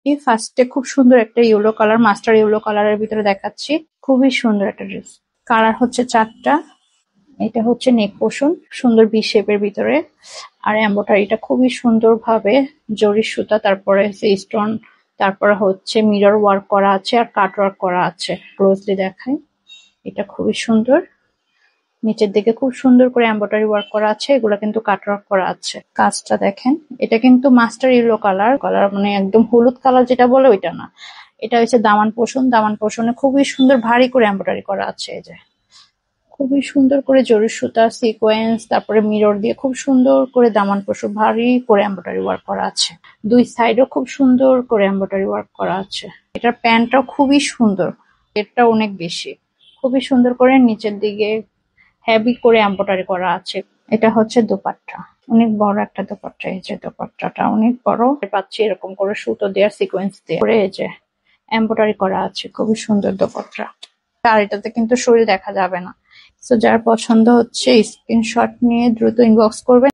এই ফার্স্টে খুব সুন্দর একটা ইয়েলো কালার, মাস্টার ইয়েলো কালারের ভিতরে দেখাচ্ছি। খুবই সুন্দর একটা ড্রেস। কালার হচ্ছে 4টা। এটা হচ্ছে নেক পোর্শন, সুন্দর ভি শেপের ভিতরে। আর এমব্রয়ডারিটা খুবই সুন্দর ভাবে জরি সুতা, তারপরে স্টোন, তারপরে হচ্ছে মিরর ওয়ার্ক করা আছে আর কাট ওয়ার্ক করা আছে। ক্লোজলি দেখাই, এটা খুবই সুন্দর। নিচের দিকে খুব সুন্দর করে এমব্রয়ডারি ওয়ার্ক করা আছে, এগুলো কিন্তু কাট ওয়ার্ক করা আছে। কাজটা দেখেন, এটা কিন্তু মাস্টার ইয়েলো কালার, মানে একদম হলুদ কালার যেটা বলে ওইটা না। এটা হচ্ছে দামান পোর্শন, দামান পোর্শনে খুবই সুন্দর ভারী করে এমব্রয়ডারি করা আছে। এই যে খুবই সুন্দর করে জরি সুতা, সিকোয়েন্স, তারপরে মিরর দিয়ে খুব সুন্দর করে দামান পোর্শন ভারী করে এমব্রয়ডারি ওয়ার্ক করা আছে। দুই সাইডেও খুব সুন্দর করে এমব্রয়ডারি ওয়ার্ক করা আছে। এটার প্যান্টটাও খুবই সুন্দর, এটা অনেক বেশি, খুবই সুন্দর করে নিচের দিকে হেভি করে এমব্রয়ডারি করা আছে। এটা হচ্ছে দোপাট্টা, অনেক বড় একটা দোপাট্টা। এই যে দোপাট্টাটা অনেক বড় পাচ্ছি, এরকম করে সুতো দেওয়া সিকোয়েন্স দিয়ে করে এই যে এমব্রয়ডারি করা আছে। খুবই সুন্দর দোপাট্টা। আর এটাতে কিন্তু শরীর দেখা যাবে না। তো যার পছন্দ হচ্ছে স্ক্রিনশট নিয়ে দ্রুত ইনবক্স করবেন।